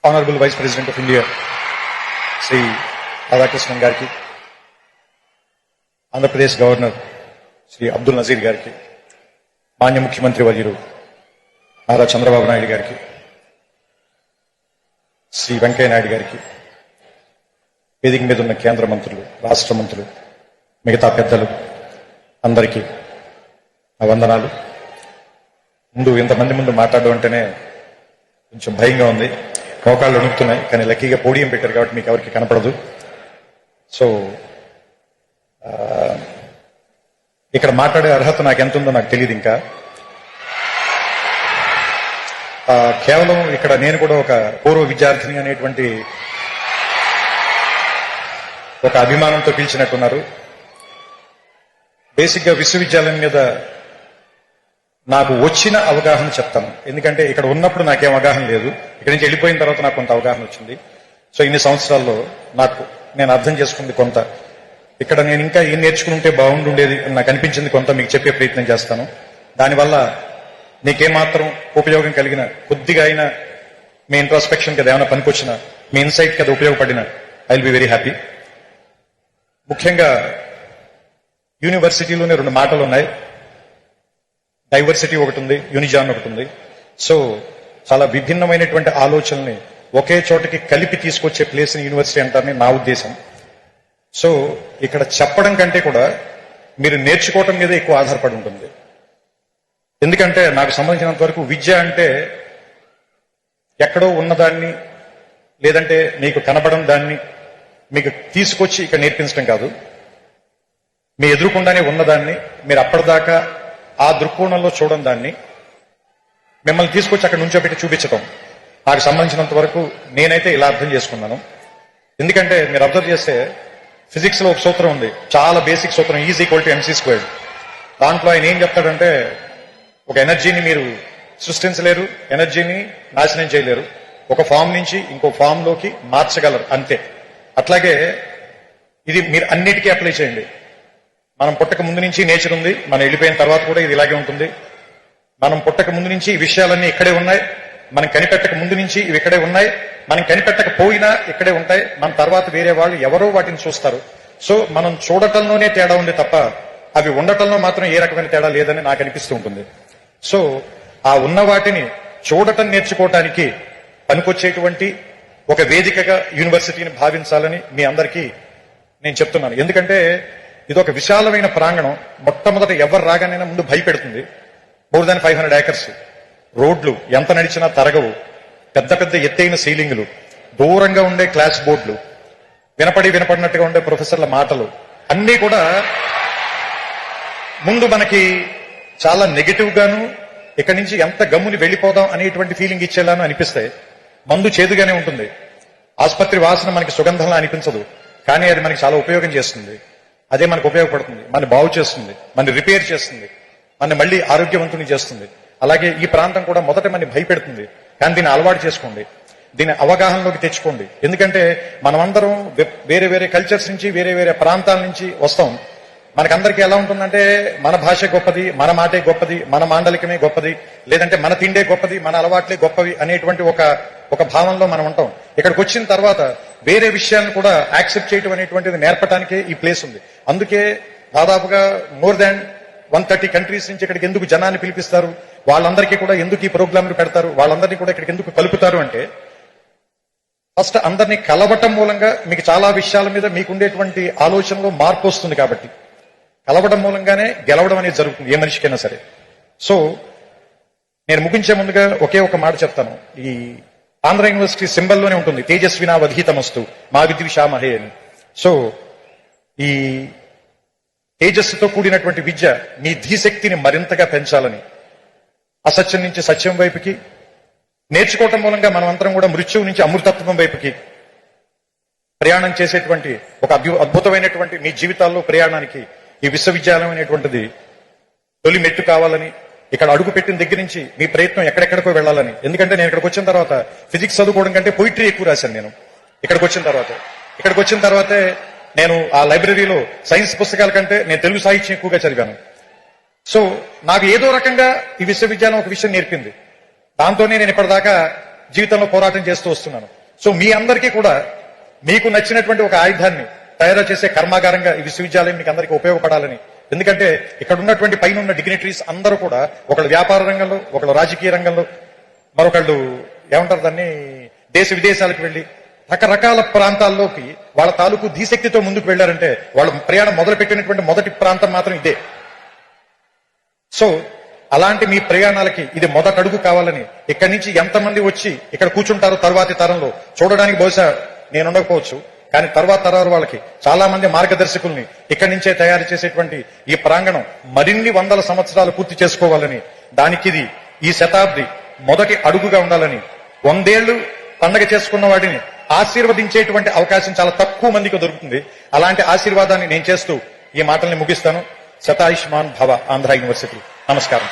Honourable vice president of India Shri Radhakrishnan గారికి, Andhra Pradesh governor Shri Abdul Nazir గారికి, మాన్య ముఖ్యమంత్రి వర్యులు నారా చంద్రబాబు నాయుడు గారికి, శ్రీ వెంకయ్య నాయుడు గారికి, వేదిక మీద ఉన్న కేంద్ర మంత్రులు, రాష్ట్ర మంత్రులు, మిగతా పెద్దలు అందరికీ నా వందనాలు. ముందు ఇంతమంది ముందు మాట్లాడడం అంటేనే కొంచెం భయంగా ఉంది, మోకాళ్ళు వణుకుతున్నాయి. కానీ లక్కీగా పోడియం పెట్టారు కాబట్టి మీకు ఎవరికి కనపడదు. సో ఇక్కడ మాట్లాడే అర్హత నాకు ఎంత ఉందో నాకు తెలియదు. ఇంకా కేవలం ఇక్కడ నేను కూడా ఒక పూర్వ విద్యార్థిని అనేటువంటి ఒక అభిమానంతో పిలిచినట్టున్నారు. బేసిక్ గా విశ్వవిద్యాలయం మీద నాకు వచ్చిన అవగాహన చెప్తాను. ఎందుకంటే ఇక్కడ ఉన్నప్పుడు నాకేం అవగాహన లేదు, ఇక్కడి నుంచి వెళ్ళిపోయిన తర్వాత నాకు కొంత అవగాహన వచ్చింది. సో ఇన్ని సంవత్సరాల్లో నేను అర్థం చేసుకుంది కొంత, ఇక్కడ నేను ఇంకా ఏం నేర్చుకుంటే బాగుండుండేది నాకు అనిపించింది కొంత మీకు చెప్పే ప్రయత్నం చేస్తాను. దానివల్ల నీకేమాత్రం ఉపయోగం కలిగిన, కొద్దిగా అయినా మీ ఇంట్రాస్పెక్షన్ కదా ఏమైనా పనికొచ్చిన, మీ ఇన్సైట్ కదా ఉపయోగపడిన, I will be very happy. ముఖ్యంగా యూనివర్సిటీలోనే రెండు మాటలు ఉన్నాయి, డైవర్సిటీ ఒకటి ఉంది, యూనిజాన్ ఒకటి ఉంది. సో చాలా విభిన్నమైనటువంటి ఆలోచనల్ని ఒకే చోటకి కలిపి తీసుకొచ్చే ప్లేస్ ని యూనివర్సిటీ అంటారని నా ఉద్దేశం. సో ఇక్కడ చెప్పడం కంటే కూడా మీరు నేర్చుకోవటం మీద ఎక్కువ ఆధారపడి ఉంటుంది. ఎందుకంటే నాకు సంబంధించినంత వరకు విద్య అంటే ఎక్కడో ఉన్నదాన్ని, లేదంటే మీకు కనబడం దాన్ని మీకు తీసుకొచ్చి ఇక్కడ నేర్పించడం కాదు. మీ ఎదురుకుండానే ఉన్నదాన్ని మీరు అప్పటిదాకా ఆ దృక్కోణంలో చూడడం, దాన్ని మిమ్మల్ని తీసుకొచ్చి అక్కడ నుంచోబెట్టి చూపించడం. నాకు సంబంధించినంత వరకు నేనైతే ఇలా అర్థం చేసుకున్నాను. ఎందుకంటే మీరు అబ్జర్వ్ చేస్తే ఫిజిక్స్ లో ఒక సూత్రం ఉంది, చాలా బేసిక్ సూత్రం, is equal to MC squared. దాంట్లో ఆయన ఏం చెప్తాడంటే, ఒక ఎనర్జీని మీరు సృష్టించలేరు, ఎనర్జీని నాశనం చేయలేరు, ఒక ఫామ్ నుంచి ఇంకో ఫామ్ లోకి మార్చగలరు అంతే. అట్లాగే ఇది మీరు అన్నిటికీ అప్లై చేయండి. మనం పుట్టక ముందు నుంచి నేచర్ ఉంది, మనం వెళ్ళిపోయిన తర్వాత కూడా ఇది ఇలాగే ఉంటుంది. మనం పుట్టక ముందు నుంచి ఈ విషయాలన్నీ ఇక్కడే ఉన్నాయి, మనం కనిపెట్టక ముందు నుంచి ఇవి ఇక్కడే ఉన్నాయి, మనం కనిపెట్టకపోయినా ఇక్కడే ఉంటాయి. మన తర్వాత వేరే వాళ్ళు ఎవరో వాటిని చూస్తారు. సో మనం చూడటంలోనే తేడా ఉంది తప్ప అవి ఉండటంలో మాత్రం ఏ రకమైన తేడా లేదని నాకు అనిపిస్తూ ఉంటుంది. సో ఆ ఉన్న వాటిని చూడటం నేర్చుకోవటానికి పనికొచ్చేటువంటి ఒక వేదికగా యూనివర్సిటీని భావించాలని మీ అందరికీ నేను చెప్తున్నాను. ఎందుకంటే ఇది ఒక విశాలమైన ప్రాంగణం. మొట్టమొదట ఎవరు రాగానైనా ముందు భయపెడుతుంది. మోర్ దాన్ 500 acres, రోడ్లు ఎంత నడిచినా తరగవు, పెద్ద పెద్ద ఎత్తైన సీలింగులు, దూరంగా ఉండే క్లాస్ బోర్డులు, వినపడినట్టుగా ఉండే ప్రొఫెసర్ల మాటలు అన్నీ కూడా ముందు మనకి చాలా నెగిటివ్ గాను, ఇక్కడి నుంచి ఎంత గమ్ముని వెళ్లిపోదాం అనేటువంటి ఫీలింగ్ ఇచ్చేలాను అనిపిస్తాయి. మందు చేదుగానే ఉంటుంది, ఆసుపత్రి వాసన మనకి సుగంధంలా అనిపించదు, కానీ అది మనకి చాలా ఉపయోగం చేస్తుంది. అదే మనకు ఉపయోగపడుతుంది, మన బాగు చేస్తుంది, మన రిపేర్ చేస్తుంది, మన మళ్ళీ ఆరోగ్యవంతుని చేస్తుంది. అలాగే ఈ ప్రాంతం కూడా మొదట మన భయపెడుతుంది, కానీ దీన్ని అలవాటు చేసుకోండి, దీన్ని అవగాహనలోకి తెచ్చుకోండి. ఎందుకంటే మనమందరం వేరే వేరే కల్చర్స్ నుంచి, వేరే వేరే ప్రాంతాల నుంచి వస్తాం. మనకందరికీ ఎలా ఉంటుందంటే మన భాష గొప్పది, మన మాటే గొప్పది, మన మాండలికమే గొప్పది, లేదంటే మన తిండే గొప్పది, మన అలవాట్లే గొప్పవి అనేటువంటి ఒక భావంలో మనం ఉంటాం. ఇక్కడికి వచ్చిన తర్వాత వేరే విషయాలను కూడా యాక్సెప్ట్ చేయడం అనేటువంటిది నేర్పడానికే ఈ ప్లేస్ ఉంది. అందుకే దాదాపుగా మోర్ దాన్ 130 కంట్రీస్ నుంచి ఇక్కడికి ఎందుకు జనాన్ని పిలిపిస్తారు, వాళ్ళందరికీ కూడా ఎందుకు ఈ ప్రోగ్రాంలు పెడతారు, వాళ్ళందరినీ కూడా ఇక్కడికి ఎందుకు కలుపుతారు అంటే, ఫస్ట్ అందరినీ కలవటం మూలంగా మీకు చాలా విషయాల మీద మీకుండేటువంటి ఆలోచనలో మార్పు వస్తుంది. కాబట్టి కలవడం మూలంగానే గెలవడం అనేది జరుగుతుంది ఏ మనిషికైనా సరే. సో నేను ముగించే ముందుగా ఒకే ఒక మాట చెప్తాను. ఈ ఆంధ్ర యూనివర్సిటీ సింబల్లోనే ఉంటుంది, తేజస్వినా వధీతమస్తు మా విద్విషామహే అని. సో ఈ తేజస్సుతో కూడినటువంటి విద్య మీ ధీశక్తిని మరింతగా పెంచాలని, అసత్యం నుంచి సత్యం వైపుకి నేర్చుకోవటం మూలంగా మనమంతరం కూడా మృత్యువు నుంచి అమృతత్వం వైపుకి ప్రయాణం చేసేటువంటి ఒక అద్భుతమైనటువంటి మీ జీవితాల్లో ప్రయాణానికి ఈ విశ్వవిద్యాలయం అనేటువంటిది తొలి మెట్టు కావాలని, ఇక్కడ అడుగు పెట్టిన దగ్గర నుంచి మీ ప్రయత్నం ఎక్కడెక్కడికో వెళ్ళాలని. ఎందుకంటే నేను ఇక్కడికి వచ్చిన తర్వాత ఫిజిక్స్ చదువుకోవడం కంటే పోయిటరీ ఎక్కువ రాశాను నేను. ఇక్కడికి వచ్చిన తర్వాతే నేను ఆ లైబ్రరీలో సైన్స్ పుస్తకాల కంటే నేను తెలుగు సాహిత్యం ఎక్కువగా చదివాను. సో నాకు ఏదో రకంగా ఈ విశ్వవిద్యాలయం ఒక విషయం నేర్పింది. దాంతోనే నేను ఇప్పటిదాకా జీవితంలో పోరాటం చేస్తూ వస్తున్నాను. సో మీ అందరికీ కూడా మీకు నచ్చినటువంటి ఒక ఆయుధాన్ని తయారు చేసే కర్మాగారంగా ఈ విశ్వవిద్యాలయం మీకు అందరికీ ఉపయోగపడాలని. ఎందుకంటే ఇక్కడ ఉన్నటువంటి పైన ఉన్న డిగ్నిటరీస్ అందరూ కూడా ఒకళ్ళు వ్యాపార రంగంలో, ఒకళ్ళు రాజకీయ రంగంలో, మరొకళ్ళు ఏమంటారు దాన్ని దేశ విదేశాలకు వెళ్లి రకరకాల ప్రాంతాల్లోకి వాళ్ళ తాలూకు ధీశక్తితో ముందుకు వెళ్లారంటే వాళ్ళు ప్రయాణం మొదలు పెట్టినటువంటి మొదటి ప్రాంతం మాత్రం ఇదే. సో అలాంటి మీ ప్రయాణాలకి ఇది మొదటి అడుగు కావాలని, ఇక్కడి నుంచి ఎంతమంది వచ్చి ఇక్కడ కూర్చుంటారో తర్వాతి తరంలో చూడడానికి బహుశా నేను ఉండకపోవచ్చు, కానీ తర్వాత తరాలు వాళ్ళకి చాలా మంది మార్గదర్శకుల్ని ఇక్కడి నుంచే తయారు చేసేటువంటి ఈ ప్రాంగణం మరిన్ని వందల సంవత్సరాలు పూర్తి చేసుకోవాలని, దానికి ఇది ఈ శతాబ్ది మొదటి అడుగుగా ఉండాలని, 100 ఏళ్లు పండగ చేసుకున్న వాడిని ఆశీర్వదించేటువంటి అవకాశం చాలా తక్కువ మందికి దొరుకుతుంది. అలాంటి ఆశీర్వాదాన్ని నేను చేస్తూ ఈ మాటల్ని ముగిస్తాను. శతాయుష్మాన్ భవ, ఆంధ్ర యూనివర్సిటీ. నమస్కారం.